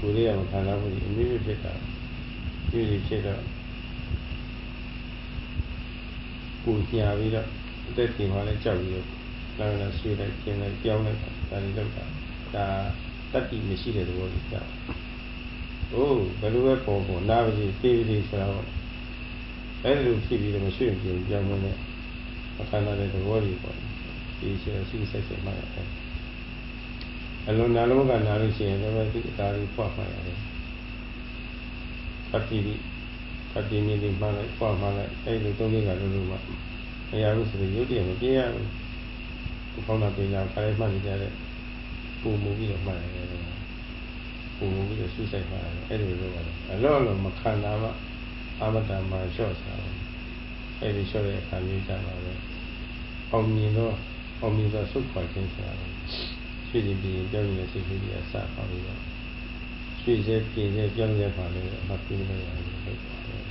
ကိုယ်လေးကခန္ဓာမှုကြီးအမျိုးမျိုးဖြစ်တာမျိုးကြီးဖြစ်တော့ကိုယ်ညာပြီးတော့အသက်ရှင်မှလည်းကြောက်ပြီးတော့လာဆွေးလိုက်ကျင်းလိုက်ကြောင်းလိုက်ဒါတွေလောက်တာဒါတတ္တိမရှိတဲ့သဘောကြီးကြောက်ဘယ်လိုပဲပေါ်နာပါစီပြေးပြီးဆိုတော့အဲ့လိုဖြစ်ပြီးတော့မဆွေးပြေကြောင်းနဲ့အခန္ဓာတဲ့သဘောကြီးပေါ့ဒီဆိုတော့စိတ်ဆက်ဆက်မှရတယ်အလုံးနာလုံးကနာလို့ရှိရင်လည်းဒီအတားလေးဖွာမှရတယ်ပတိမြင်ဒီမှလည်းဖွာမှလည်းအဲ့လိုသုံးလေးကလုံးလုံးမှမရဘူးဆိုရင်ရုပ်တရက်မပြေးရဘူးဒီကောင်းတာပြင်လာခါလေးမှတ်နေကြတဲ့ပုံမူပြီးတော့မှတ်ရတယ်ပုံမူပြီးတော့ဆုဆိုင်မှရတယ်အဲ့လိုလုပ်ရတယ်အလုံးမခံတာမှအာမတမှာလျှော့စားတယ်အဲ့ဒီလျှော့တဲ့အခါမျိုးကြပါပဲအောင်မြင်တော့ဆုတ်ခွာခြင်းဆိုတာရွှေရင်ပြင်ကြောင်းရည်စိတ်ကလေးအစပါပြီးတော့ရွှေစဲပြင်စဲကြောင်းရပါလို့အမှတ်ပြီးလို့ရတယ်ဟုတ်ပါတယ်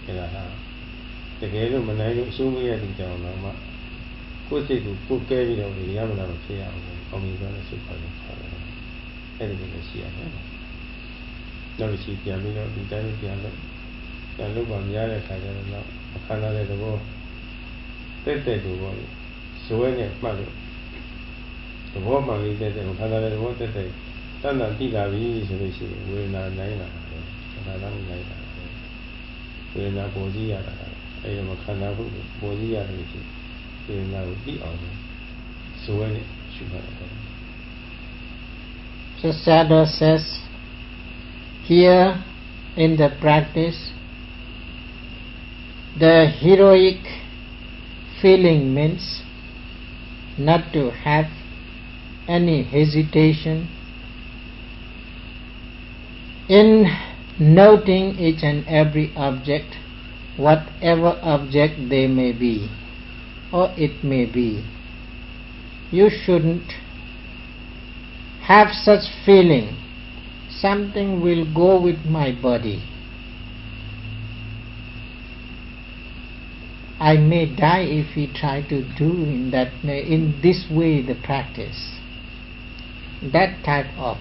အဲ့ဒါဟာတကယ်လို့မနိုင်လို့အရှုံးမရတဲ့ကြောင်တော့မှကိုယ်စိတ်ကိုကိုယ်ကဲပြီးတော့ရမလာတော့ဖြစ်ရအောင်အောင်မြင်တော့ဆုတ်ခွာခြင်းပါတယ်အဲ့ဒီလိုရှိရတယ်နောက်ရှိပြန်ပြီးတော့ဒီတိုင်းပြန်လို့ပါများတဲ့ခါကျတော့အခါလာတဲ့သဘောတက်ကိုပေါ့ဇွဲနဲ့မှတ်လို့သဘောမှန်လေးတဲ့ခါလာတဲ့သဘောတက်တန်တန်တိလာပြီဆိုလို့ရှိရင်ဝေဒနာနိုင်လာတယ်ခန္ဓာနိုင်လာတယ်ဝေဒနာပေါ်ကြီးရတာအဲ့ဒီမှာခန္ဓာကိုပေါ်ကြီးရတယ်လို့ရှိရင်ဝေဒနာကိုသိအောင်ဇွဲနဲ့ရှုရတယ် So Sayadaw says here in the practice the heroic feeling means not to have any hesitation in noting each and every object, whatever object they may be or it may be. You shouldn't have such feeling, something will go with my body. I may die if we try to do in this way the practice. That type of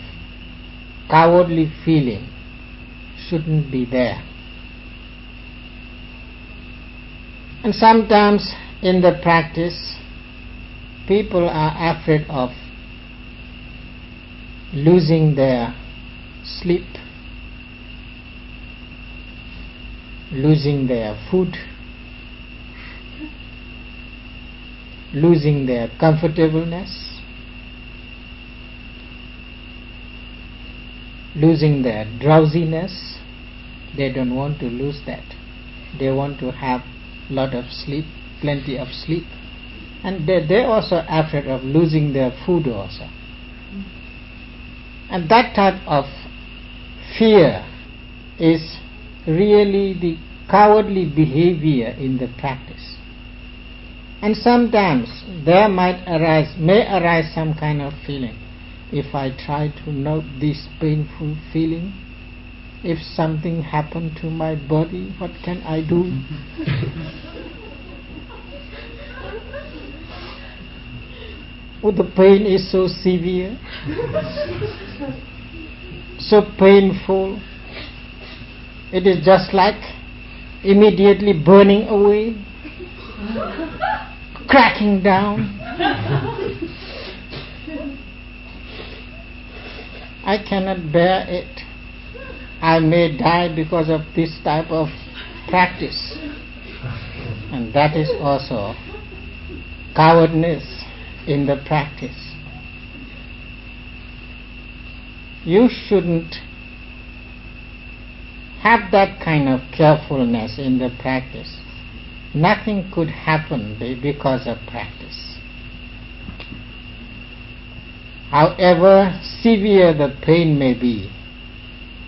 cowardly feeling shouldn't be there. And sometimes in the practice, people are afraid of losing their sleep, losing their food, losing their comfortableness, losing their drowsiness. They don't want to lose that. They want to have lot of sleep, plenty of sleep, and they're also afraid of losing their food also. And that type of fear is really the cowardly behavior in the practice. And sometimes there may arise some kind of feeling. If I try to note this painful feeling, if something happened to my body, what can I do? Oh, the pain is so severe, so painful. It is just like immediately burning away, cracking down. I cannot bear it. I may die because of this type of practice. And that is also cowardness in the practice. You shouldn't have that kind of carefulness in the practice. Nothing could happen because of practice. However severe the pain may be,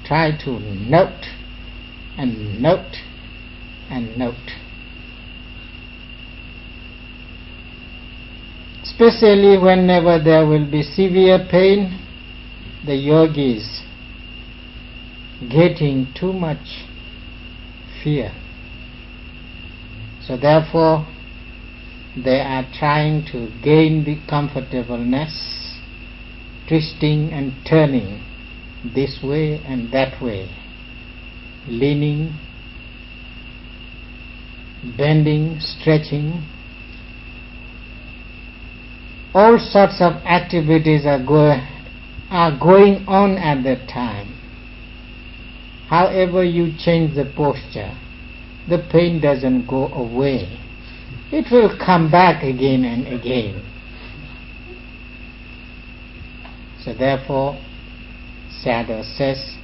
try to note and note and note. Especially whenever there will be severe pain, the yogis getting too much fear. So therefore they are trying to gain the comfortableness, twisting and turning this way and that way, leaning, bending, stretching. All sorts of activities are going on at that time. However you change the posture, the pain doesn't go away. It will come back again and again. So therefore, Sayadaw says,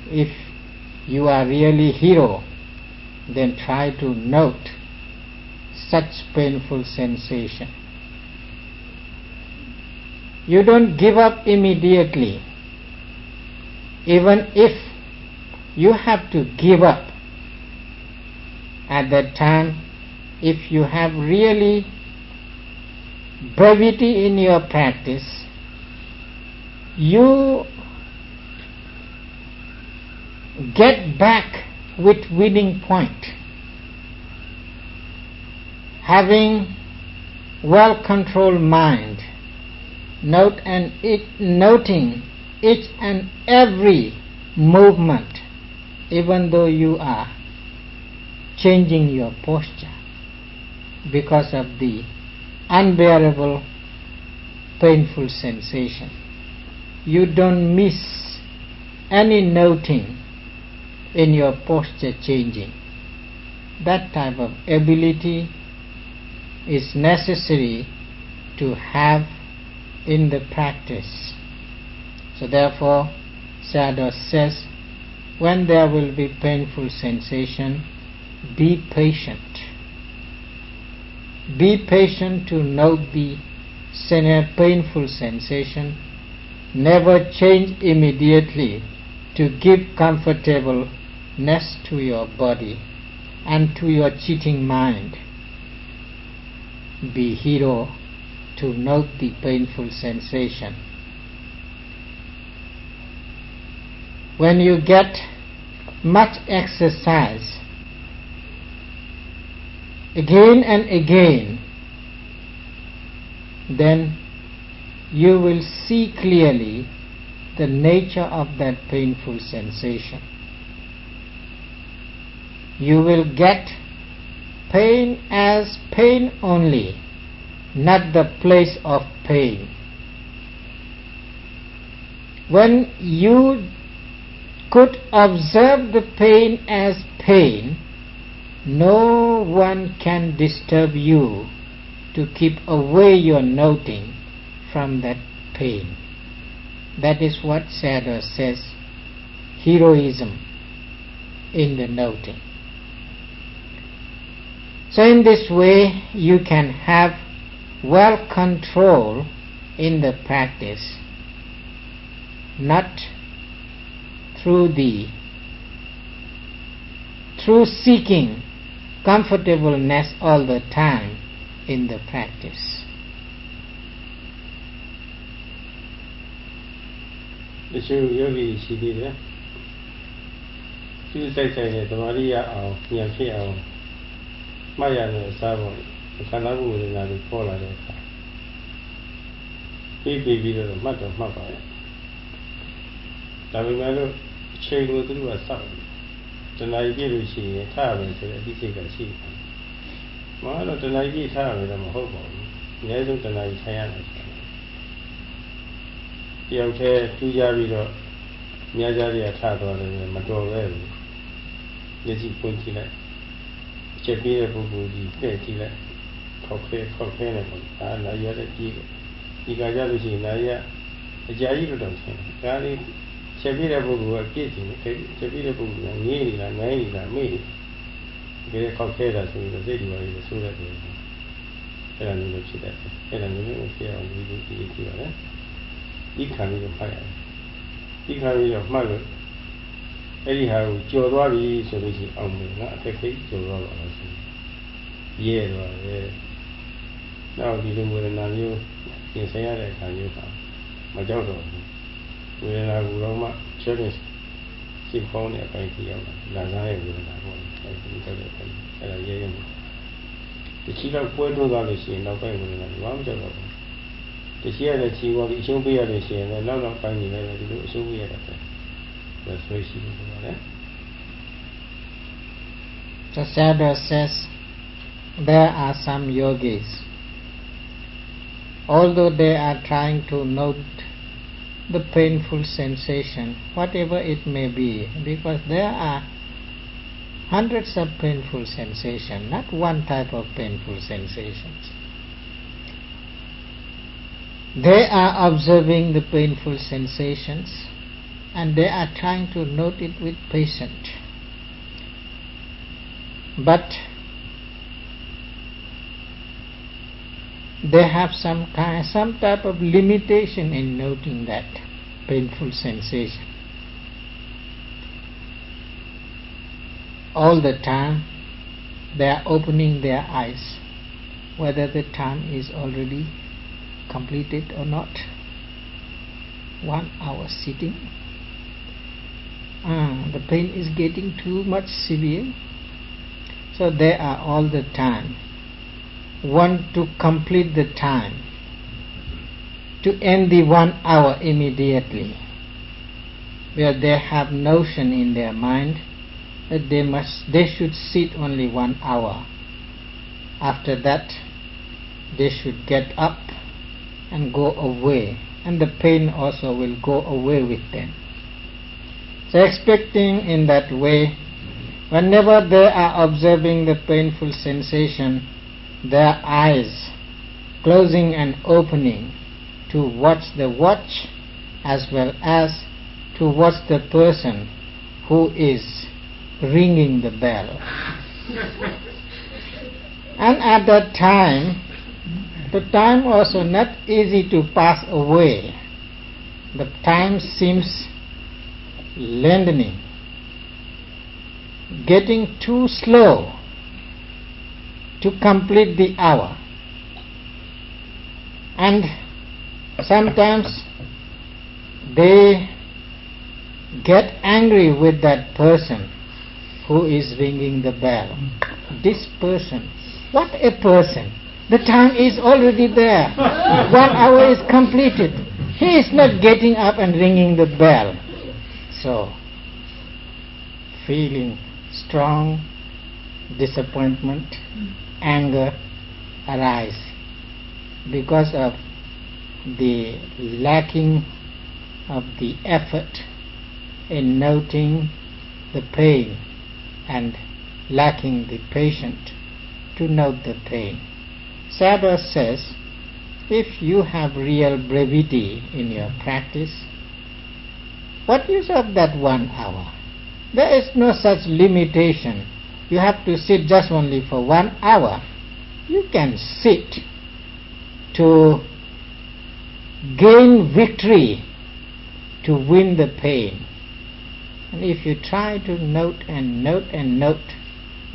if you are really hero, then try to note such painful sensation. You don't give up immediately. Even if you have to give up at that time, if you have really brevity in your practice, you get back with winning point. Having well-controlled mind, noting each and every movement, even though you are changing your posture because of the unbearable painful sensation. You don't miss any noting in your posture changing. That type of ability is necessary to have in the practice. So therefore, Sayadaw says, when there will be painful sensation, be patient. Be patient to note the painful sensation. Never change immediately to give comfortableness to your body and to your cheating mind. Be hero to note the painful sensation. When you get much exercise, again and again, then you will see clearly the nature of that painful sensation. You will get pain as pain only, not the place of pain. When you could observe the pain as pain, no one can disturb you to keep away your noting from that pain. That is what Sayadaw says, heroism in the noting. So in this way you can have well-control in the practice, not through seeking comfortableness all the time in the practice. တချို့ယောဂီရှိသေးတယ်သူစိတ်ဆိုင်တဲ့ဓမ္မရိယအောင်ဉာဏ်ဖြစ်အောင်မှတ်ရတဲ့အစားပေါ်ခန္ဓာကိုယ်ဝေဒနာတွေပေါ်လာတဲ့အခါပြီးတော့မှတ်တော့မှတ်ပါရဲ့ဒါပေမဲ့လို့အချိန်ကိုသူတို့ကစောင့်တဏှာကြီးပြည့်လို့ရှိရင်ထားရမယ်ဆိုတဲ့အသိစိတ်ကရှိတယ်။မဟုတ်တော့တဏှာကြီးပြည့်ထားရမယ်တော့မဟုတ်ပါဘူး။အနည်းဆုံးတဏှာကြီးထိုင်ရတယ်ဆိုတော့တယောက်တည်းထူးခြားပြီးတော့မြားကြရထားသွားတယ်မတော်ပဲဘူး။မျက်စိပွင့်ကြည့်လိုက်ချက်ပြီးတဲ့ပုဂ္ဂိုလ်ကြီးတဲ့ကြည့်လိုက်ခောက်ခဲနေပေါ့။ဒါနာရတဲ့ကြည့်ဒီကကြလို့ရှိရင်နာရအကြာကြီးတော့ထင်တယ်။ဒါလေးချက်ပြီးတဲ့ပုဂ္ဂိုလ်ကပြည့်စုံတယ်ချက်ပြီးတဲ့ပုဂ္ဂိုလ်ကငြင်းနေတာငိုင်းနေတာမေ့နေဒီခောက်ခဲတာဆိုပြီးတော့စိတ်တွေပါလေဆိုးတယ်အဲ့ဒါမျိုးလို့ဖြစ်တယ်အဲ့ဒါမျိုးကိုဖြစ်အောင်ဒီကြည့်ပါလေဒီခံပြီးတော့ဖတ်ရတယ်ဒီခံပြီးတော့မှတ်လို့အဲ့ဒီဟာကိုကြော်သွားပြီဆိုလို့ရှိရင်အောင်မယ်နော်အခက်ခဲကြော်သွားပါလို့ဆိုရဲသွားတယ်နောက်ဒီလိုဝေဒနာမျိုးသင်ဆိုင်ရတဲ့အခါမျိုးပါမကြောက်တော့ဘူးဝေဒနာကိုတော့မှချက်ချင်းစိတ်ဖောင်းတဲ့အပိုင်းကြီးရောက်လာစားရဲ့ဝေဒနာပေါ့အဲဒီကြောက်တဲ့အပိုင်းအဲ့ဒါရဲရဲတချီတော့ပွဲတွန်းသွားလို့ရှိရင်နောက်ပိုင်းဝေဒနာဘာမှမကြောက်တော့ဘူးတ ရှိရတဲ့ချီဝါပြီးအရှုံးပေးရလို့ရှိရင်လည်းနောက်ပိုင်းနေလည်းဒီလိုအရှုံးပေးရတာပဲဒါဆိုရှိတယ်ပေါ့လေ The Sayadaw says there are some yogis, although they are trying to note the painful sensation, whatever it may be, because there are hundreds of painful sensations, not one type of painful sensations. They are observing the painful sensations and they are trying to note it with patience. But they have some type of limitation in noting that painful sensation. All the time they are opening their eyes, whether the time is already completed or not. 1 hour sitting, the pain is getting too much severe, so they are all the time want to complete the time, to end the 1 hour immediately, where they have notion in their mind that they should sit only 1 hour. After that they should get up and go away, and the pain also will go away with them. So expecting in that way, whenever they are observing the painful sensation, their eyes closing and opening to watch the watch as well as to watch the person who is ringing the bell. And at that time, the time also not easy to pass away. The time seems lengthening, getting too slow to complete the hour. And sometimes they get angry with that person who is ringing the bell. This person, what a person! The time is already there. 1 hour is completed. He is not getting up and ringing the bell. So, feeling strong disappointment, anger arise because of the lacking of the effort in noting the pain and lacking the patience to note the pain. Sayadaw says, if you have real brevity in your practice, what use of that 1 hour? There is no such limitation. You have to sit just only for 1 hour. You can sit to gain victory, to win the pain. And if you try to note and note and note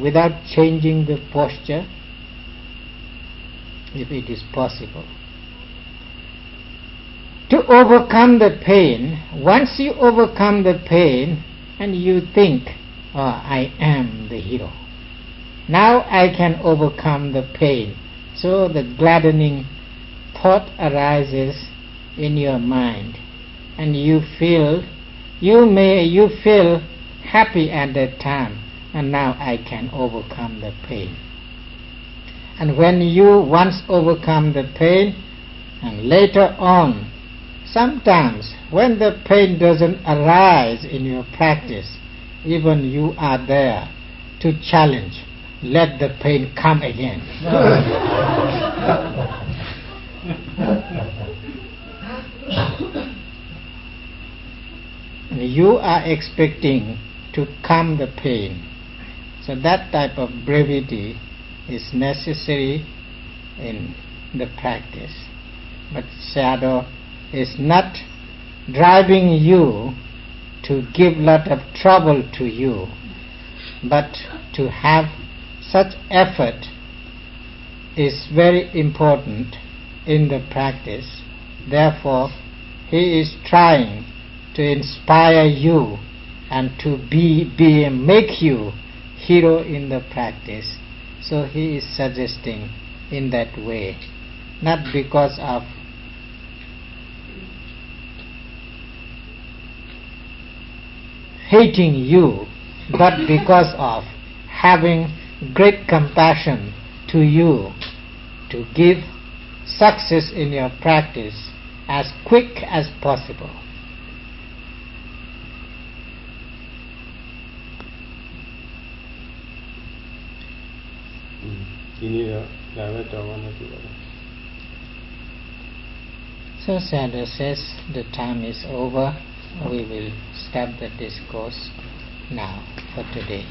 without changing the posture, if it is possible, to overcome the pain, once you overcome the pain and you think, oh, I am the hero, now I can overcome the pain. So the gladdening thought arises in your mind and you feel happy at that time, and now I can overcome the pain. And when you once overcome the pain, and later on, sometimes when the pain doesn't arise in your practice, even you are there to challenge, let the pain come again. You are expecting to calm the pain. So that type of brevity is necessary in the practice. But Sayadaw is not driving you to give lot of trouble to you, but to have such effort is very important in the practice. Therefore, he is trying to inspire you and to make you hero in the practice. So he is suggesting in that way, not because of hating you, but because of having great compassion to you, to give success in your practice as quick as possible. So Sadhu says the time is over. We will stop the discourse now for today.